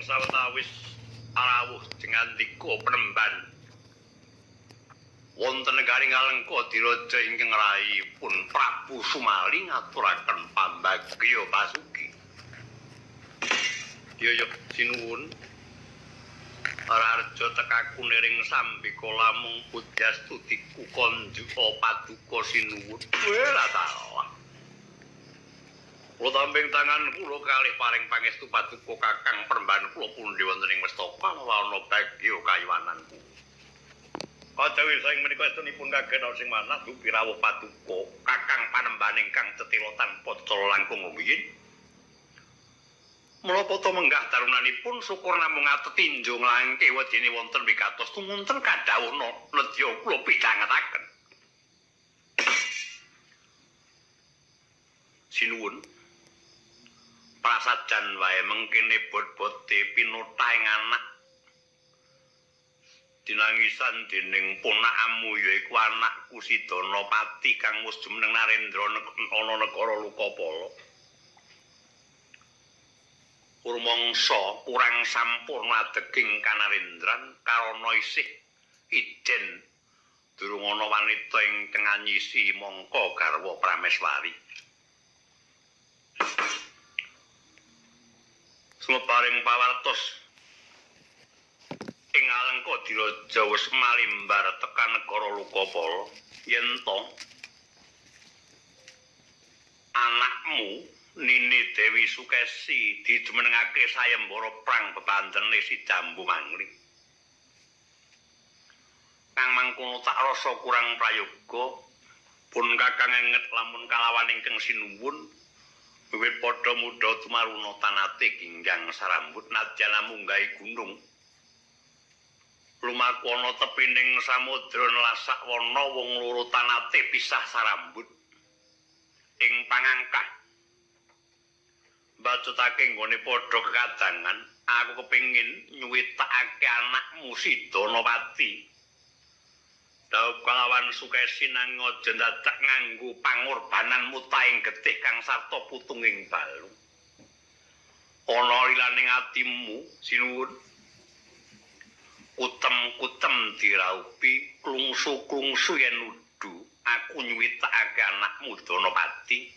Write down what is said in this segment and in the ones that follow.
sawetawis arawuh jengandika penemban wonten negaring Alengka diraja ingkang rahipun Prabu Sumali ngaturaken pambagya pasugi. Ya sinuwun Rarja tekaku nering sambika lamung pudyastudiku konjuka paduka sinuwun. Ora salah. Kula tamping tangan kula kalih paring pangestu paduka Kakang peremban kula pundi wonten ing Westaka wana bagya kayuwanan kula. Kajawi saing menika estunipun kagen sing manah dupi rawuh paduka Kakang panemban ingkang tetila tanpa cala langkung rumiyin. Menapa to menggah tarunanipun syukur namung atetinjo nglangke wedine wonten wikatos tumunten kadhawuhna nedya kula pidhangetaken. Sinuwun prasajan wae mengkene bot-bote pinota ing anak dinangisan dening ponakamu yaiku anakku Sidana Pati kang wis jumeneng Narendra ana negara Lukapala. Rumangsa kurang sampurna deging Kanarendran karana isih ijen durung ana wanita ingkang anyisi mangka garwa Prameswari. Sumeparing pawartos ing Alengka diraja wis malimbar tekan negara Lukapala yen to anakmu Nini Dewi Sukesi dijumenengake sayembara prang bebantene si Jambu Mangli. Kang mangkono tak rasa kurang prayoga pun Kakang enget lamun kalawan ingkang sinuwun wiwit padha mudha tumaruna tanate ginggang sarambut nadyan munggahi gunung. Lumaku ana tepining samudra lasak wana wong loro tanate pisah sarambut ing pangangkah bacutake nggone padha kekadangan aku kepengin nyuwitakake anakmu Sidana Pati dawuh kalawan Sukesi nang aja dadak nganggo pangorbanan mutaing getih kang sarta putunging balu ana lilaning atimu sinuwun kutem-kutem diraupi klungsu-klungsu yen nudu aku nyuwitakake anakmu Dana Pati.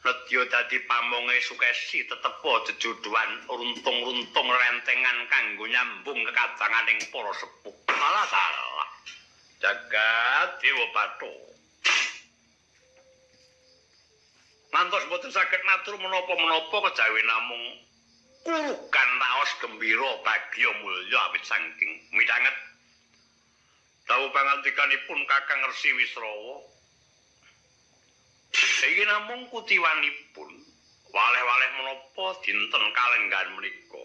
Nedya dadi pamonge Sukesi tetepa jejodohan runtung-runtung rentengan kanggo nyambung kekadanganing para sepuh. Salah. Jagat Dewa Bathara. Ngantos boten saged matur menapa-menapa kejawi namung kurukan raos gembira bagya mulya awit saking midhanget dawuh pangandikanipun Kakang Resi Wisrawa. Iki namung kutiwanipun waleh-waleh menapa dinten kalenggan menika.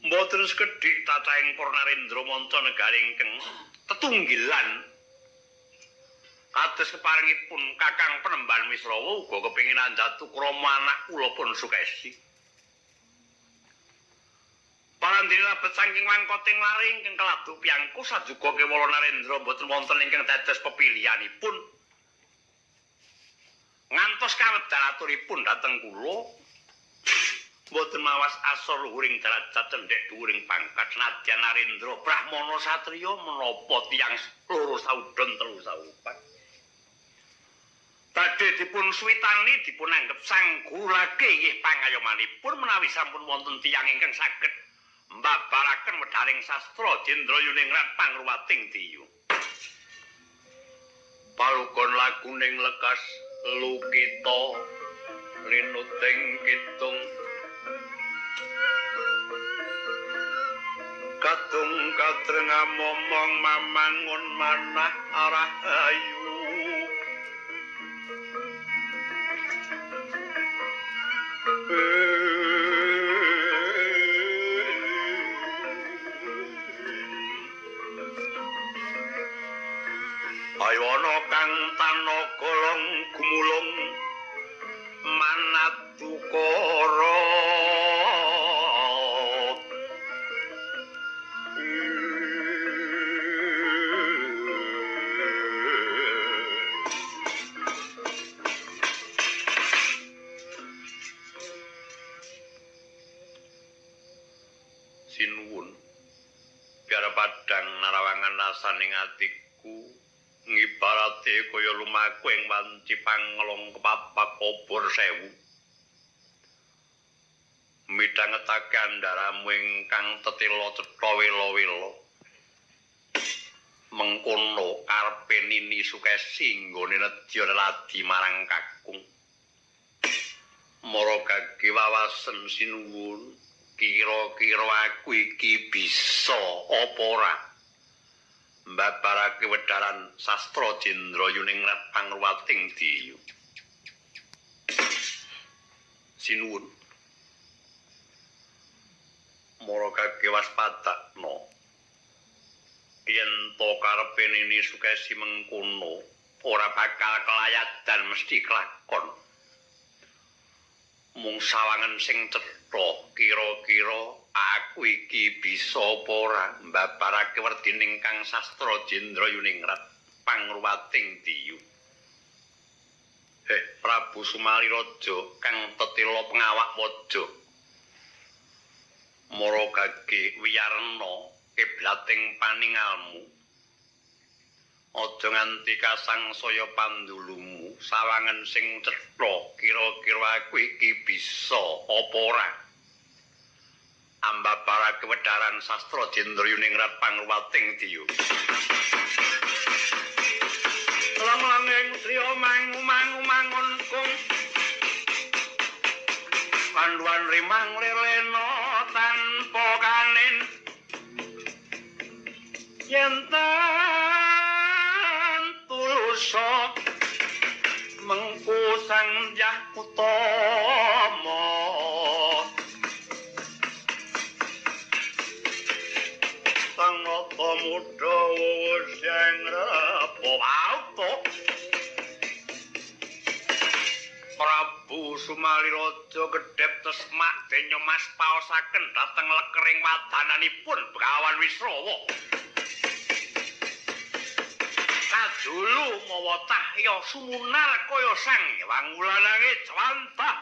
Mboten sekedhik cacahing para narendra manca negari ingkang tetunggilan kados keparingipun Kakang Penemban Wisrawa uga kepengin andhatu krama anak kula pun Sukesi. Parandene labet saking wangkoting lari ingkang kelabu piyangku sajuga kewala narendra mboten wonten ingkang dados pepilihanipun. Ngantos kawedal aturipun dhateng kula boten mawas asor luhuring derajat cendhek dhuwuring pangkat nadyan Narendra Brahmana satriya menapa tiyang loro saudon telu saupat badhe dipun suwitani dipun anggep sanggulake nggih pangayomanipun menawi sampun wonten tiyang ingkang saged mbabaraken wedharing sastra Jendrayuningrat pangruwating diyu palukon laguning lekas lukita linuting kitung kadung kadreng momong mamangun manah arah ayu Ayana kang tanagolong gumulung manadukara padang narawangan asaning atiku ngibarate kaya lumaku ing wanci pangelong kepapak obor sewu midhangetake andharamu ingkang tetela cetha wela-wela mengkono karepe Nini Sukesi nggone nedya ladi marang kakung mara gage wawasen sinuwun kira-kira aku iki bisa apa ora mbabarake wedharan sastra Jendra Yuningrat Pangruwating Diyu sinuwun mara gage waspadakna yen to karepe Nini Sukesi mengkono ora bakal kelayadan mesti kelakon mung sawangan sing cetha kira-kira aku iki bisa apa ora mbabarake werdining Kang Sastra Jendra Yuningrat Pangruwating Diyu Prabu Sumaliraja kang tetela pengawak waja mara gage wiyarna kiblating paningalmu aja nganti kasangsaya pandulumu sawangan sing cetha kira-kira aku iki bisa apa ora ambabarake wedharan sastra Jendra Yuningrat Pangruwating Diyu lang-langing triya mangu-mangun kung panduan rimang lelena tanpa kanin yen tulsa mengku sang Dyah Utama sang nata muda sing repo auto Prabu Sumaliraja gedhep tesmak denya mas paosaken dhateng lekering wadananipun Begawan Wisrawa kadulu mawa cahya sumunar kaya sang wangulanange jwantah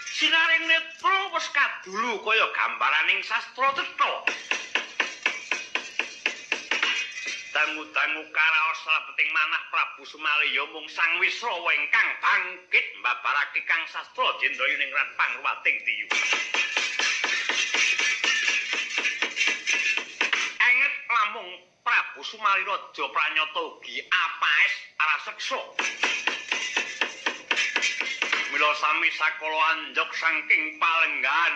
sinaring netra wis kadulu kaya gambaraning sastra cetha dangu-dangu karaos rabeting manah Prabu Sumalya mung sang Wisrawa ingkang bangkit mbabarake Kang Sastra Jendra Yuningrat Pangruwating Diyu lamung Prabu Sumaliraja pranyata ugi apaes araseksa mila sami sakala anjok saking palenggan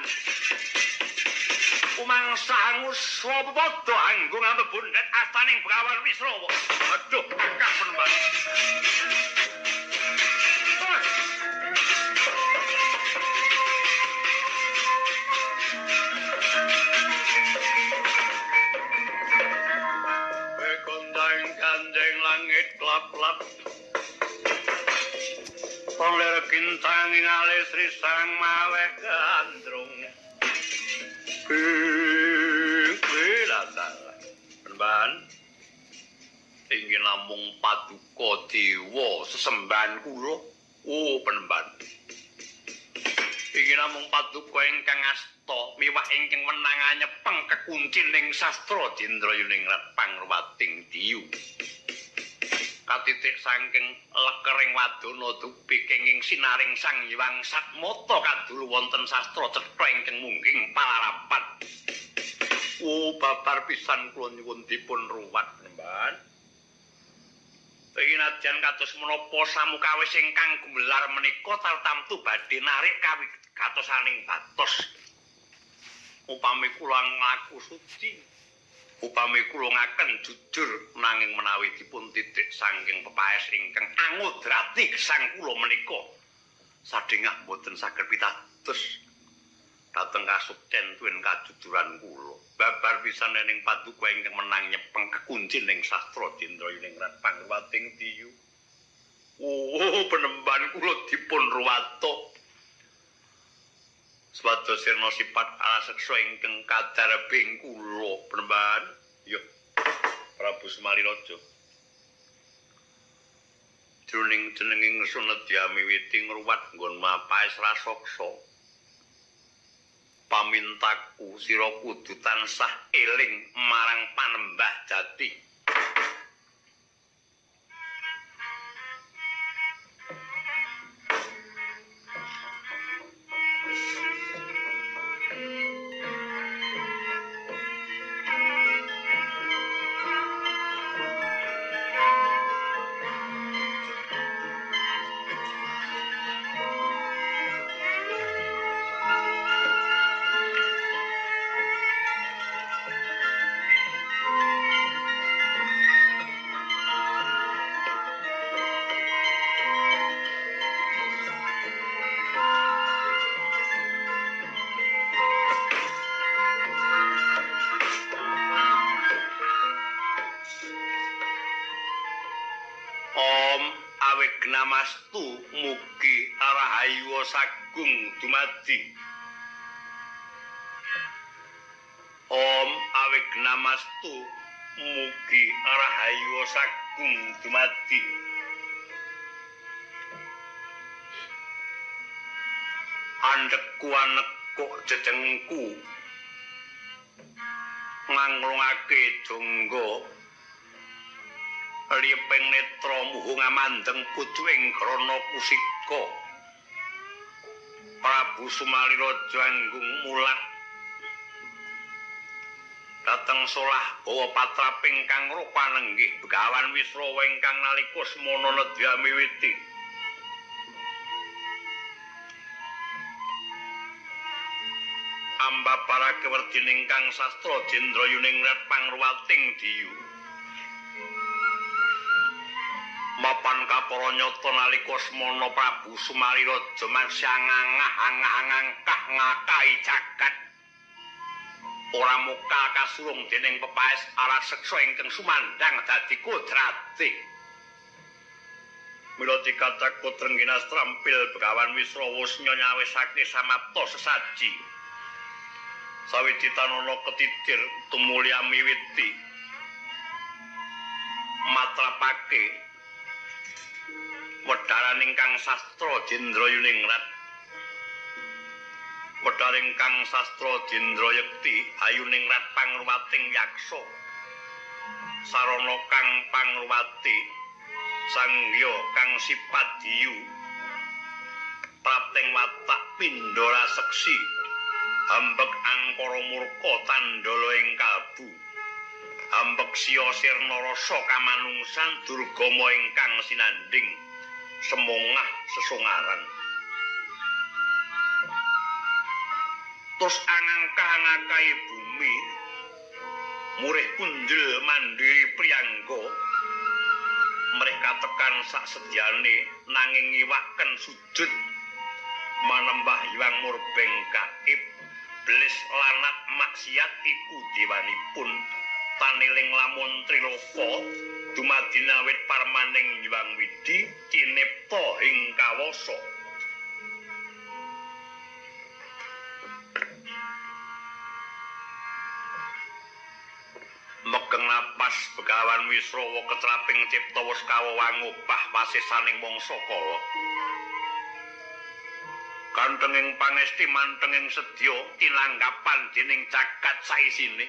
umangsa nguswa padha anggo ngambebundet astaning Begawan Wisrawa aduh kakak penemban klap-klap Pangler kintang alis risang maweh gandrung Penemban ingin namung paduka dewa sesembahan kula penemban ingin namung paduka ingkang asta miwah ingkang menang nyepeng kekuncining sastra Jendra Yuningrat Pangruwating Diyu katitik saking lekering wadana dupi kenging sinaring Sang Hyang Satmata kadulu wonten sastra cetha ingkang mungging palarapan babar pisan kula nyuwun dipun ruwat Mbak Penginajan kados menapa samukawis ingkang gumelar menika tartamtu badhe narik kawigatosaning batos upami kula ngaku suci upami kula ngaken jujur nanging menawi dipun titik saking pepaes ingkang angudrati gesang kula menika sadhengah boten saged pitados dhateng kasukcen tuwin kajujuran kula babar pisan ning paduka ingkang menang nyepeng kekuncining sastra Jendra Yuningrat Pangruwating Diyu penemban kula dipun ruwata Swados sirna sipat alaseksa ingkang kadareping kula penemban ya Prabu Sumaliraja jroning jenenging Sunedya miwiti ngruwat nggon mapaes rasaksa pamintaku sira kudu tansah eling marang Panembah Jati. Namastu mugi rahayu sagung dumadi. Om Awignamastu mugi rahayu sagung dumadi. Andheku anekuk jejengku nganglungake jangga liping netra muhung amandeng pucuing grana kusika. Prabu Sumaliraja anggung mulat dhateng solah bawa patraping kang rupa nenggih Begawan Wisrawa ingkang nalika semana nedya miwiti. Ambaparake werdining kang sastra Jendrayuningrat pangruwating diyu. Mapan kapara nyata nalika semana Prabu Sumaliraja mangsangangah-angah ngakahi jagat. Ora mukal kasurung dening pepaes Alaseksa ingkang sumandang dadi kodrate. Mila dikataku trengginas trampil Begawan Wisrawa nyawisake samapta sesaji. Sawiji tanana ketitir tumulya miwiti matrapake wedharan ingkang sastra Jendrayuningrat. Wedhar ingkang sastra Jendrayekti Ayuningrat pangruwating yaksa. Sarana kang pangruwati sangya kang sipat diyu. Prapting watak pindhara seksi. Hambek angkara murka tandala ing kalbu. Hambek siya sirna rasa kamanungsan durgama ingkang sinanding. Semongah sesungaran. Tos angangkah-angakahi bumi murih punjul mandiri priyangga mereka tekan sak sediane nanging ngiwaken sujud manembah Hyang Murbeng Gaib belis lanat maksiat iku dewanipun taniling lamun Triloka dumadi nawit parmaning Hyang Widi cinipta ing kawasa. Megeng napas Begawan Wisrawa ketraping cipta wis kawangobah wasisaning mangsa kala. Kantenging pangesti mantenging sedya tinanggapan dening jagat saisine.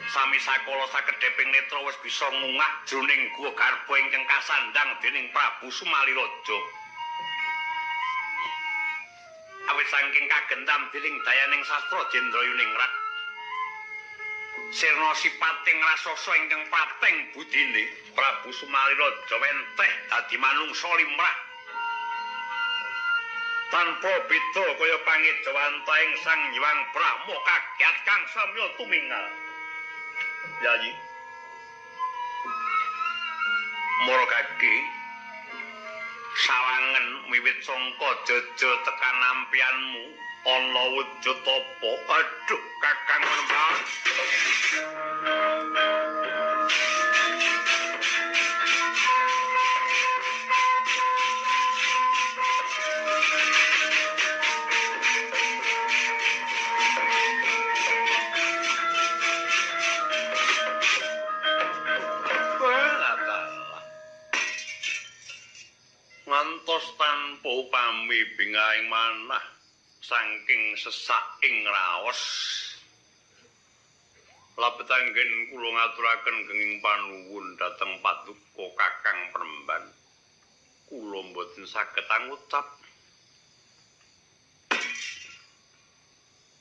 Sami sakala sakedheping netra wis bisa ngungak jroning guwa garba ingkang kasandang dening Prabu Sumaliraja. Awit saking kagentam dening dayaning sastra Jendrayuningrat. Sirna sipating rasasa ingkang pateng budine Prabu Sumaliraja wenteh dadi manungsa limrah. Tanpa beda kaya pangejawantaing Sang Hyang Brahma kagiat kang samya tumingal. Yayi. Muragake sawangen wiwit sangka jaja tekan nampianmu ana wujud apa? Aduh Kakang Rembang. Ngantos tanpa upami bingahing manah saking sesak ing raos labet anggen kula ngaturaken genging panuwun dhateng Paduka Kakang Penemban. Kula mboten saged ngucap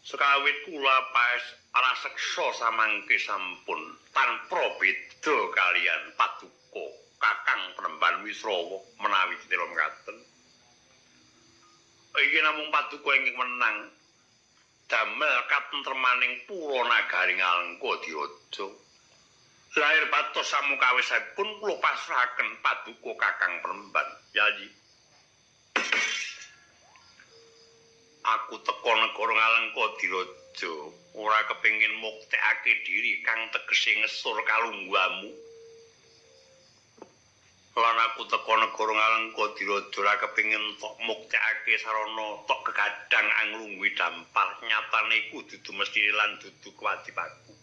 sekawit kula paes raseksa samangke sampun tanpa beda kalian Paduka Kakang Penemban Wisrawa menawi tila mekaten. Iki namung Paduka ingkang menang damel katentremaning pura nagaring Alengkadiraja. Lair batos samukawisipun kula pasrahaken Paduka Kakang Penemban. Yayi. Aku teka negara Alengkadiraja ora kepengin muktekake diri kang tegese ngesur kalungguhamu. Lan aku teka negara Alengkadiraja ora kepengin tok muktekake sarana tok kegadang anglungguhi dampar. Nyatane iku dudu mesti lan dudu kewajibanku.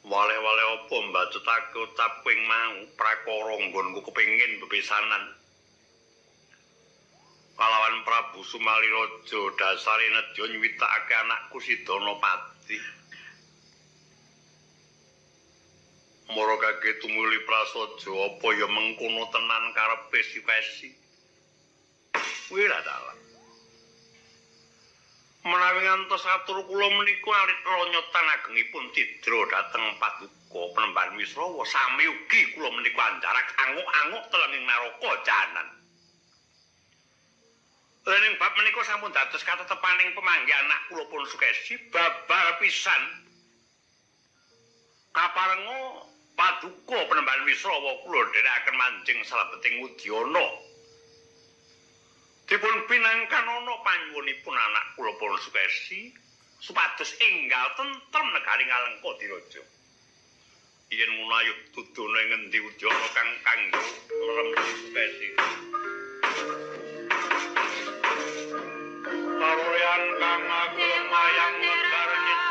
Wale-wale apa mbacutake ucap kowe mau prakara nggonku kepengin bebesanan kalawan Prabu Sumaliraja dasare nedya nyuwitakake anakku Sidanapati. Mara kaget tumuli prasaja apa ya mengkono tenan karepe Sukesi. Kuwi ra dalan. Menawi ngantos atur kula menika alit ronyotan agengipun tidra dhateng Paduka Penemban Wisrawa sami ugi kula menika anjarak anguk-anguk telenging naraka jahanan. Lening bab menika sampun dados katetepaning pemanggi anak kula pun Sukesi babar pisan. Kaparenga Paduka Penemban Wisrawa kula dherekaken manjing salebeting Udyana. Dipun pinangkan ana panyuwunipun anak kula pun Sukesi supados enggal tentrem negaring Alengkadiraja. Yen ngono ayo tudune ngendi Udyana kang kanggo ngremsi Sukesi. Karoyan kang aku mayang negar nyet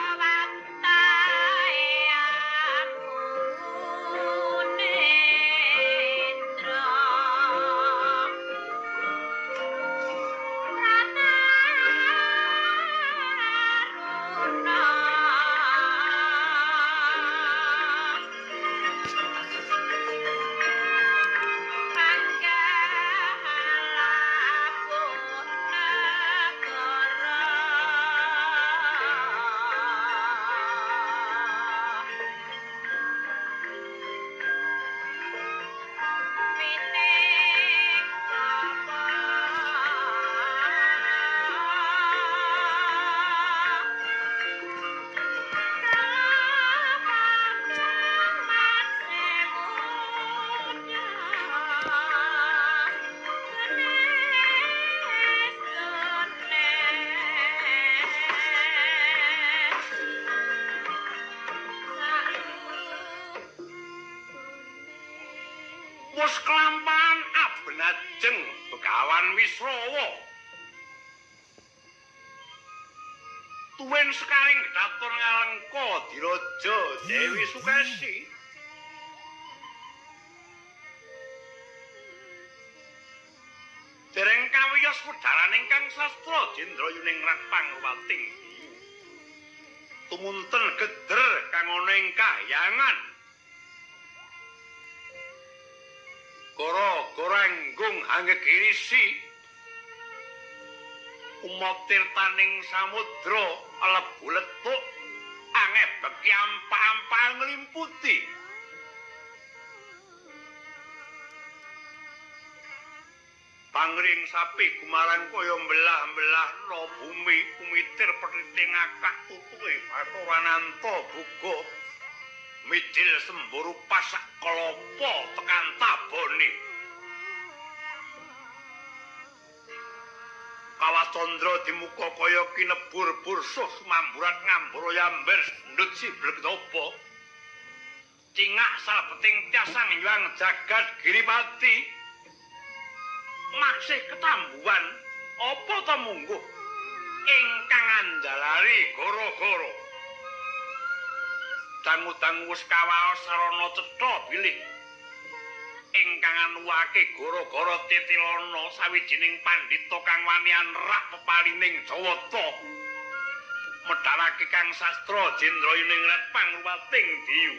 wis kelampahan abenajeng Begawan Wisrawa. Tuwin sekaring datur Alengkadiraja Dewi Sukesi. Dereng kawiyos wedharan ingkang sastra Jendrayuningrat Pangruwating. Tumunten geder kang ana ing kahyangan. Gora-gorenggung hanggegirisi umotirtaning samudra lebu letuk angebek ampa-ampa nglimputi pangring sapi gumarang kaya mbelah-mbelah no bumi kumitir periting akak tutuke Batorananta buga midil semburu pasak klopo tekan tabone. Kawatondra di muka kaya kinebur bursuh sumamburat ngambara yamber ndut siblek napa. Cingak salebeting tiasang nyuwang jagat Giripati. Maksih ketambuhan apa ta mungguh ingkang andalari goro-goro. Dangu-dangu wis kawaos sarana cetha bilih ingkang kelangan wake gara-gara Titilana sawijining pandhita kang wani anrak pepalining Jawata medharake Kang Sastra Jendrayuningrat pangruwating Diyu.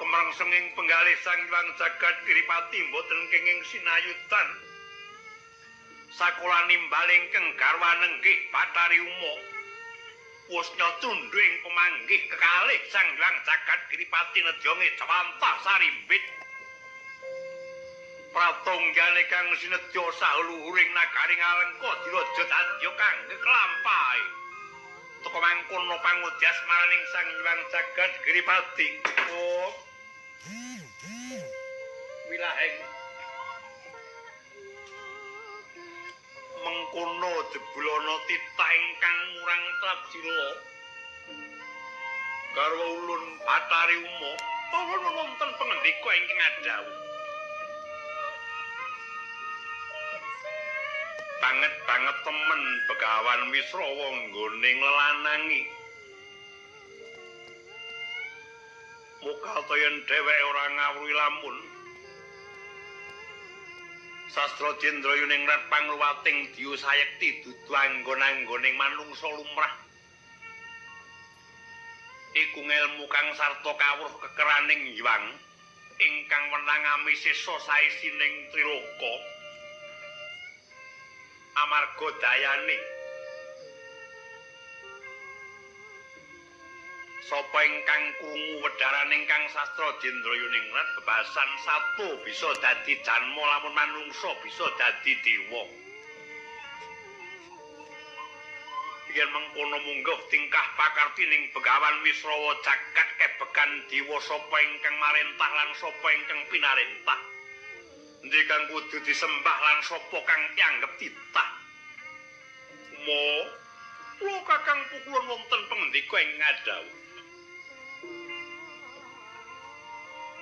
Kemrengsenging penggalih Sang Hyang Jagat Giripati boten kenging sinayutan sakola nimbaling keng garwaning nggih Bathari Uma wusnya tundhuing pemanggih kekalih Sang Hyang Jagat Giripati nedya ngejawantah sarimbit pratonggane kang sinedya saluhuring nagaring Alengka diraja dadya kangge kelampahe teka mangkono pangudyas maraning Sang Hyang Jagat Giripati. Wilaheng mengkono jebulana titah ingkang murang Trajila garwa ulun Bathari Uma wonten pangendika ingkang adhawuh banget temen Begawan Wisrawa nggoning lelanangi muga yen dheweke ora ngawruhi lamun Sastra Jendrayuningrat pangruwating Diyu sayekti dudu anggon-anggoning manungsa lumrah. Iku ngelmu kang sarta kawruh kekeraning Hyang ingkang wenang amisesa saisining Triloka. Amarga dayane sapa ingkang krungu wedharaning Kang Sastra Jendrayuningrat bebasan sato bisa dadi janma lamun manungsa bisa dadi dewa. Yen mengkono mungguh tingkah pakartining Begawan Wisrawa jagat kebekan dewa sapa ingkang marentah lan sapa ingkang pinarentah. Endi kang kudu disembah lan sapa kang dianggep titah. Kula kakang pukulun wonten pangendika ing ngadhawuh.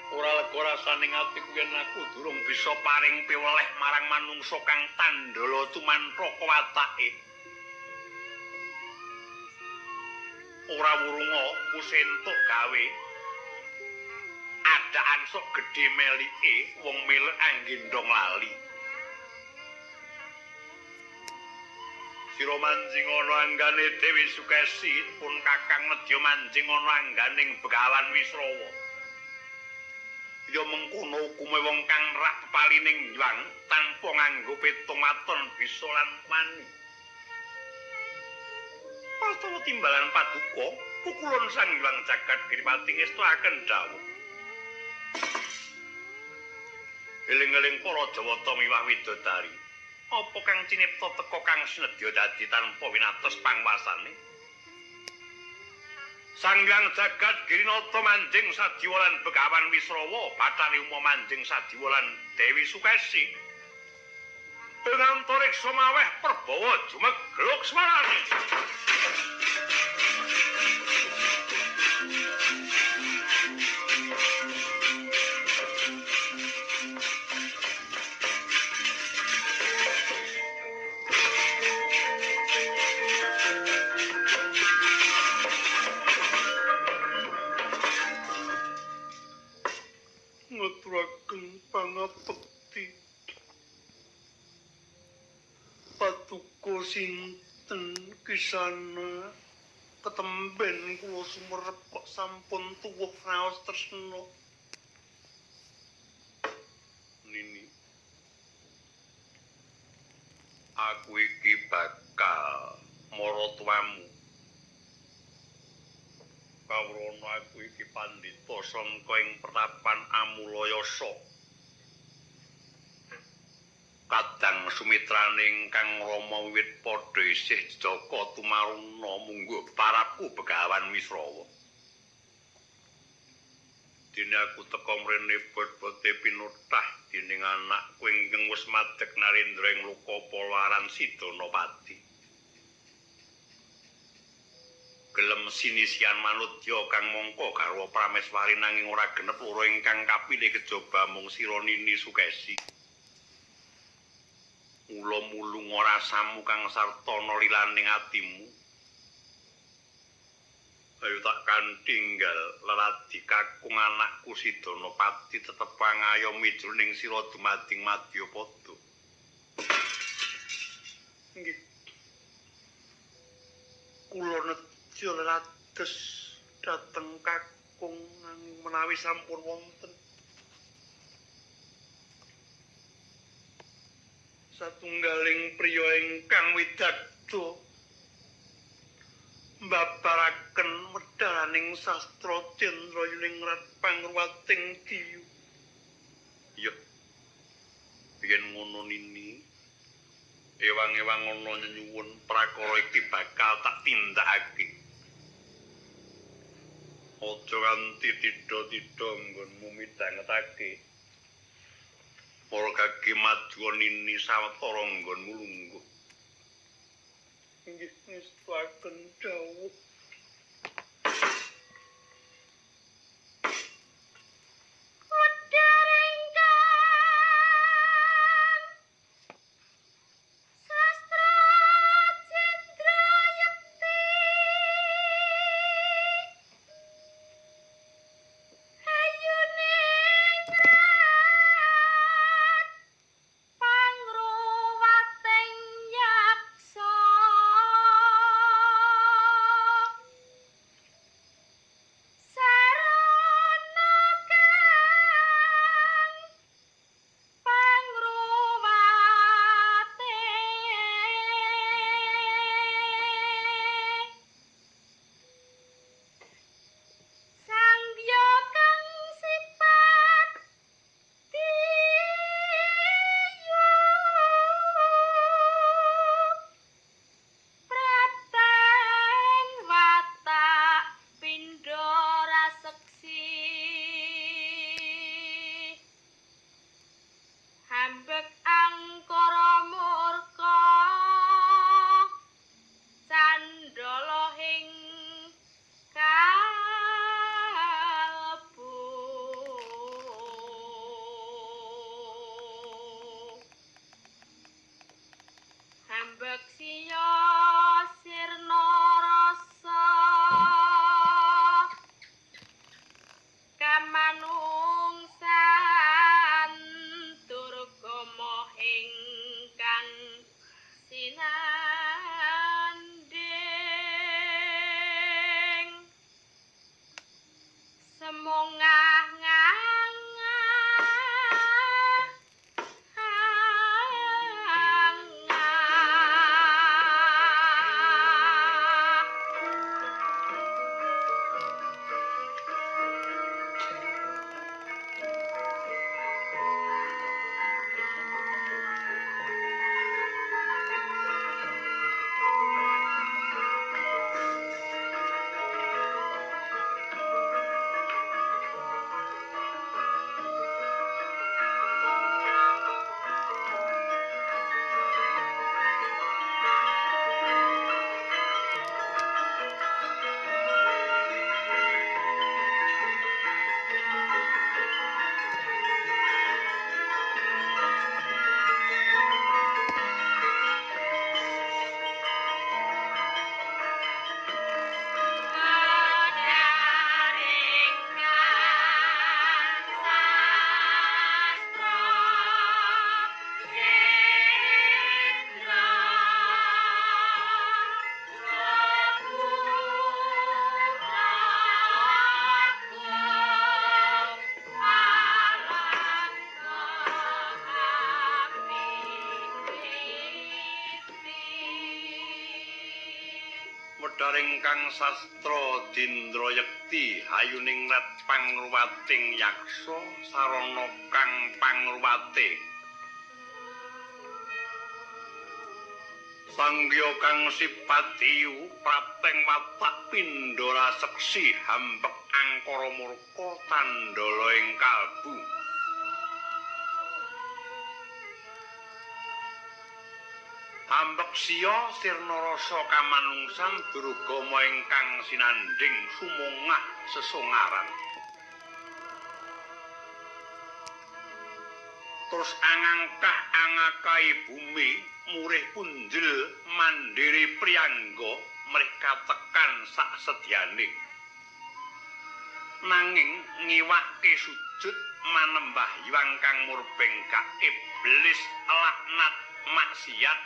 Ora lega rasaning atiku yen aku durung bisa paring piweleh marang manungsa kang tandala tumantha kawatake. Ora wurunga kusentuk gawe adaan sok gedhe melike wong milih anggendhong lali. Sira manjing ana anggane Dewi Sukesi pun kakang nedya manjing ana angganing Begawan Wisrawa. Ya mengkono hukume wong kang rak pepalining Hyang tanpa nganggo pitung maton bisa lan mani. Pastawa timbalan paduka pukulun Sang Hyang Jagat Giripati ngestakaken dawuh. Eling-eling para Jawata miwah widodari, apa kang cinipta teka kang sinedya dadi tanpa winates pangwasane? Sang Hyang Jagat Girinata manjing sadiwa lan Begawan Wisrawa, Bathari Uma manjing sadiwa lan Dewi Sukesi. Ing antariksa maweh Prabawa jumegluk swarane. Ngaturaken pangabekti paduka sinten kisana ketemben kula sumerep kok sampun tuwuh raos tresna. Nini aku iki bakal mara tuamu. Kawrono aku iki pandhita sangka ing Pertapan Amulayasa. Kadang sumitraning Kang Rama wiwit padha isih Jaka tumaruna mungguh parapku Begawan Wisrawa. Dene aku teka mrene bot-bote pinutah dening anakku ingkang wis madeg Narendra ing Lokapala aran Sidanapati. Gelem sinisian manudya kang mangka garwa Prameswari nanging ora genep loro ingkang kapilih kejaba mung sira Nini Sukesi. Mula mulung ora samu kang sartana lilaning atimu. Ayo tak kantinggal leladi kakung anakku Sidanapati tetep pangayomi jroning sira dumading Madyapada. Nggih. Kula nedya lelados dhateng kakung nanging menawi sampun wonten satunggaling priya ingkang widagdo mbabaraken medhalaning sastra Cendra Yuningrat Pangruwating Diyu. Ya. Yen ngono nini ewang-ewang ana nyuwun prakara iki bakal tak tindakake. Aja kanthi titha-titha nggonmu midhangetake. Para kaki madya nini sawetara nggonmu lungguh. Inggih ngestakaken dawuh. Ingkang sastra Dindrayekti Hayuningrat Pangruwating Yaksa sarana kang pangruwate Sanggya kang sipatiyu prapteng watak pindhara seksi hambek angkara murka tandala ing kalbu Ambek siya sirna rasa kamanungsan durgama ingkang sinanding sumungah sesungaran. terus angakai bumi murih punjul mandiri priyangga mereka tekan sak sedyane nanging ngiwake sujud manembah Hyang Kang Murbeng ka iblis laknat maksiat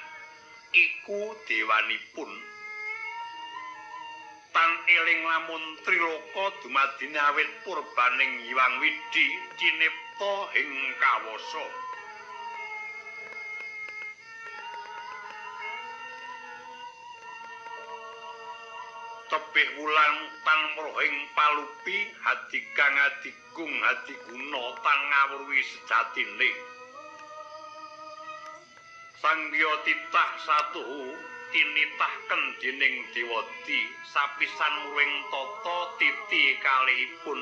iku dewanipun tan eling lamun Triloka dumadi awit purbaning Hyang Widi cinipta ing kawasa tebih wulan tan mrohing palupi hadikang adigung hadiguna tan ngawruhi sejatine Sangya titah satuhu tinitahken dening Dewadi sapisan muring tata titi kalihipun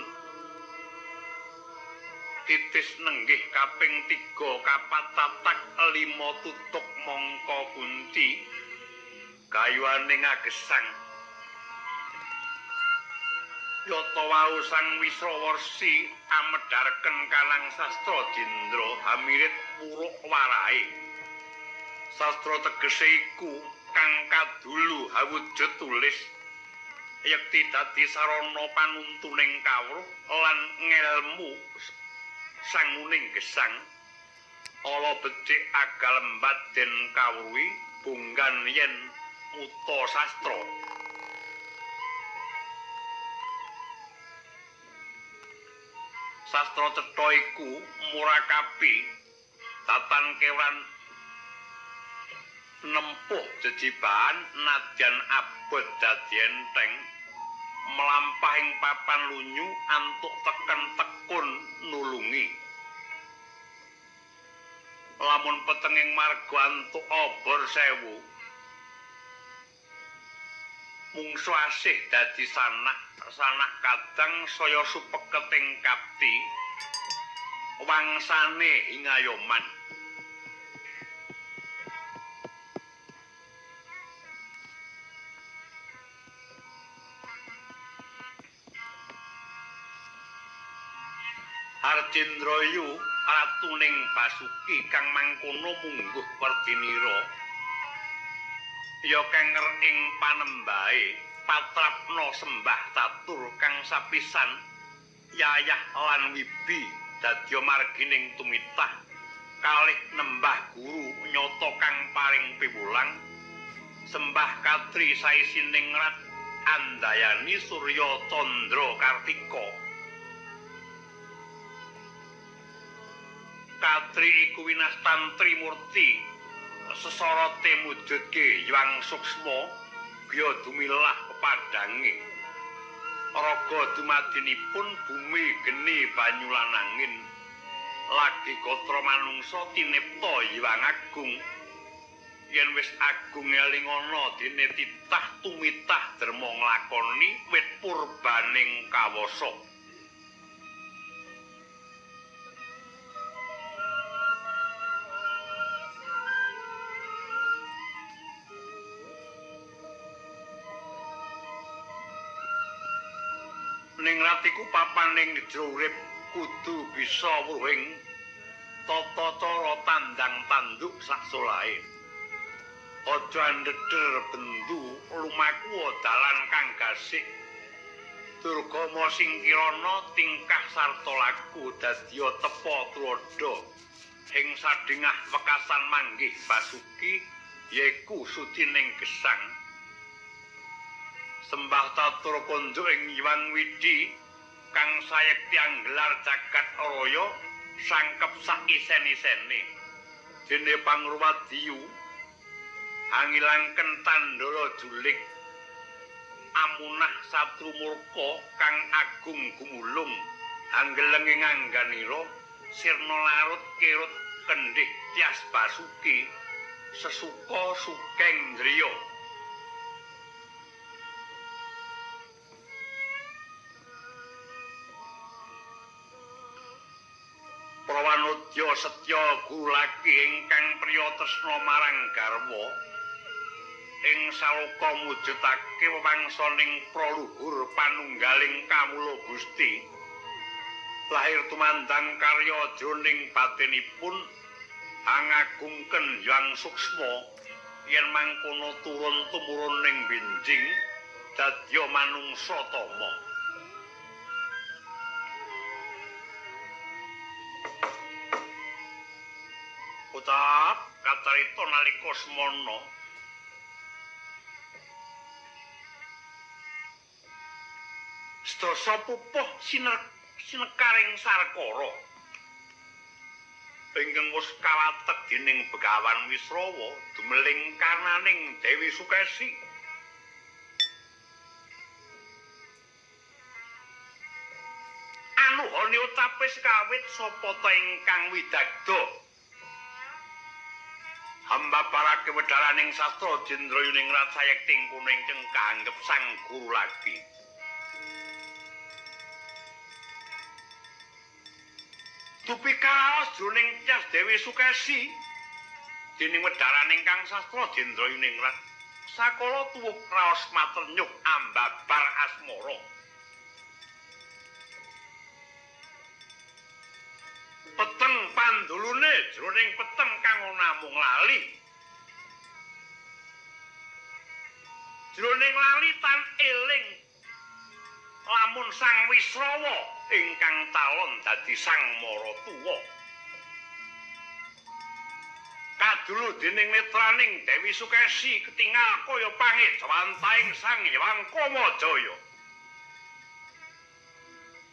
titis nenggih kaping 3 kapatatak 5 tutuk mangka kunti gayuane ngagesang yata wau sang Wisrawarsi amedharken kalang sastra Jendra hamirit puruk warahe sastra tegese iku kang kadulu awujud tulis yekti dadi sarana panuntuning kawruh lan ngelmu sanguning gesang ala becik agal lembat den kawruhi bunggan yen muta sastra sastra cetha iku murakabi tatan kewan nempuh jejibahan nadyan abot dadi enteng melampahing papan lunyu antuk teken tekun nulungi lamun petenging marga antuk obor sewu mungsu asih dadi sanak kadang saya supeketing kapti wangsane ingayoman Harjendrayu ratuning Basuki kang mangkono mungguh Wardinira ya kenger ing panembahe patrapna sembah tatur kang sapisan yayah lan wibi dadya margining tumitah kalih nembah guru nyata kang paring piwulang sembah katri saisining rat andayani Surya Candra Kartika katri iku winastan Trimurti sesorote mujudke Hyang Suksma biya dumilah pepadange raga dumadinipun bumi geni banyu lan angin lagi gatra manungsa tinipta Hyang Agung yen wis agung eling ana dene titah tumitah derma nglakoni wit purbaning kawasa ningrat iku papaning jero urip kudu bisa wuring tata cara tandang tanduk sak solahe aja ndheder bendu lumaku dalan kang gasik durgama sing kirana tingkah sarta laku dadya tepa tuladha ing sadhengah wekasan manggih Basuki yaiku sucining gesang sembah tatur konjo ing Hyang Widi kang sayekti anggelar jagat raya sangkep sak isen-isene dene pangruwadiyu angilangken tandala julik amunah satru murka kang agung gumulung anggelenge ngangganira sirna larut kirut kendhih tias Basuki sesuka sukeng driya Prawanudya setya gulaki ingkang priya tresna marang garwa ing saloka mujudake wewangsaning proluhur panunggaling kamula Gusti lahir tumandang karya jroning batinipun angagungken Hyang Suksma yen mangkono turun tumurun ning benjing dadya manungsa tama. Ucap kacarita nalika semana sedasa pupuh sinekaring Sarkara ingkang wis kawatek dening Begawan Wisrawa dumeling karnaning Dewi Sukesi. Anuhane ucape sekawit sapa ta ingkang widagda hamba parake wedharaning sastra Jendrayuningrat sayekting kuning ingkang kaanggep sang guru lagi. Tupikaos jroning Tyas Dewi Sukesi dening wedharaning kang sastra Jendrayuningrat sakala tuwuh raos maternyuh ambabar asmara. Peteng pandulune jroning peteng kang namung lali. Jroning lali tan eling lamun Sang Wisrawa ingkang talon dadi Sang Maratuwa. Kadulu dening netraning Dewi Sukesi ketingal kaya pangejawantaing Sang Hyang Kamajaya.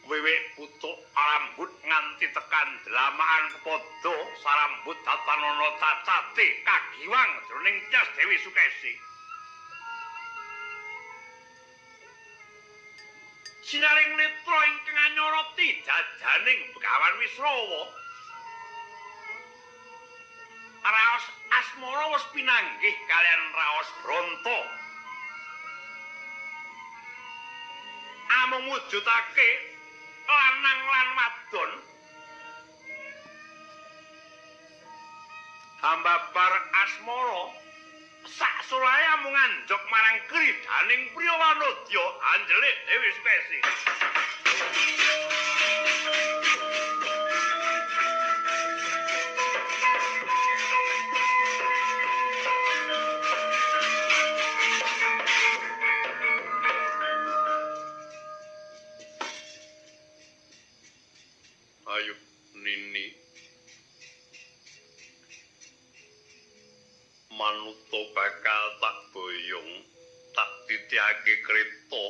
Wiwit putuk arambut nganti tekan delamaan kepada sarambut tatanana cacate kagiwang jroning Tyas Dewi Sukesi. Sinaring netra ingkang anyoroti jajaning Begawan Wisrawa. Raos asmara wis pinanggih kalian raos Bronto. Amung mujudake lanang lan wadon hambabar asmara sak sulaya mung anjok marang kridaning priya wanodya anjele Dewi Sukesi. Ayo Nini manuta bakal tak boyong tak titiake kreta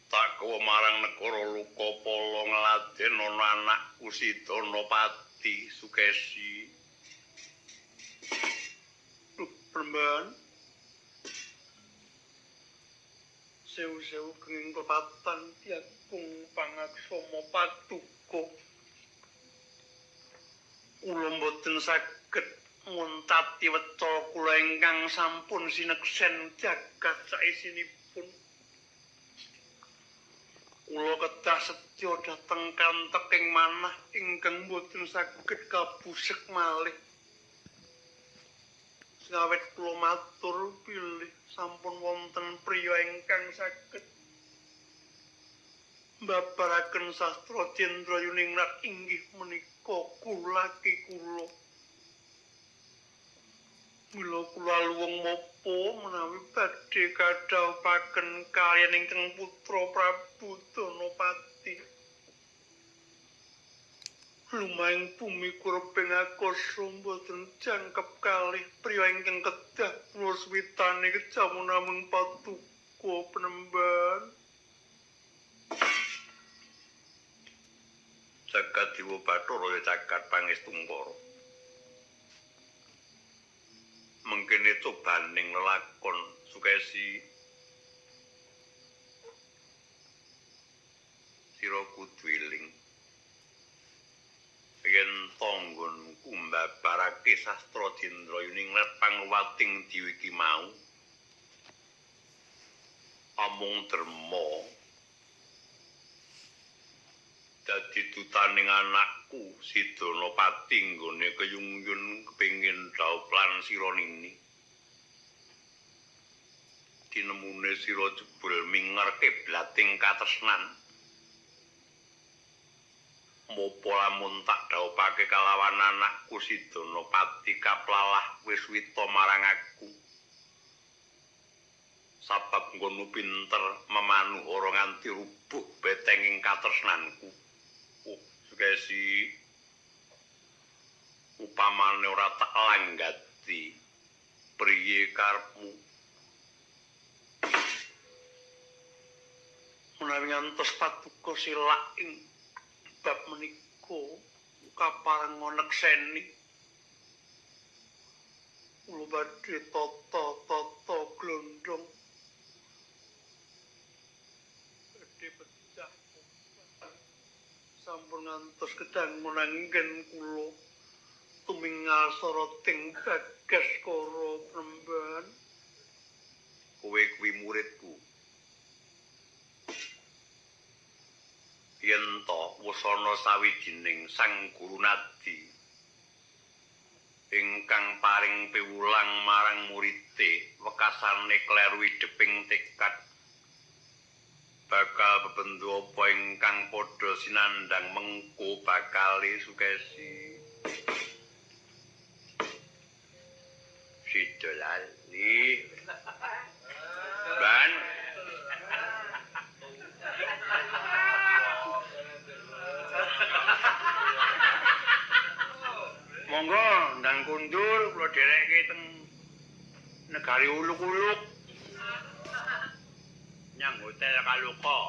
tak gawa marang negara Lukapala ngladen ana anakku Sidanapati Sukesi. Perempuan sewu-sewu kenging kepatan tiapung pangaksama Paduka. Kula mboten saged muntati weca kula ingkang sampun sineksen jagat saisinipun. Kula kedah setya dhateng kanteking manah ingkang mboten saged kabusek malih. Sawet kula matur pilih sampun wonten priya ingkang saged mbabaraken sastra Jendrayuningrat inggih menika kulaki kula. Mila kula luwung mapa menawi badhe kadhawuhaken kaliyan ingkang putra Prabu Danapati. Lumaing bumi kurping akasa mboten jangkep kalih priya ingkang kedah nuswitane kejamu namung Paduka Penemban. Jagat Dewa Bathara ya jagat Pangestungkara. Mengkene cobaning lelakon Sukesi sira kudu eling yen tanggonku mbabarake sastra Jendrayuningrat pangwating diwi iki mau amung derma dadi dutaning anakku Sidanapati nggone keyungyun kepengin dhaup lan sira Nini. Tinemune sira jebul mingerke blating katresnan. Mopo lamun tak dhawuhake kalawan anakku si Danapati kaplalah wis wita marang aku. Sabab nggonmu pinter memanu ora nganti rubuh betenging katresnanku. Oh, Sukesi. Upamane ora tak langgati priye karepmu. Menawi ngantos paduka silak ing bab menika kapareng ngonekseni kula badhe tata glondong badhe pecah sampun ngantos gedang menangken kula tumingal soroting Bagaskara Prambanan. Kowe kuwi muridku. Yen to wis ana sawijining sang guru nadi ingkang paring piwulang marang muridé wekasane kleru ideping tekad bakal bebendu apa ingkang padha sinandang mengko bakale Sukesi. Sido lali. Ban monggo ndang kundur kula dherekke teng negari uluk-uluk nyang hotel Kaluka.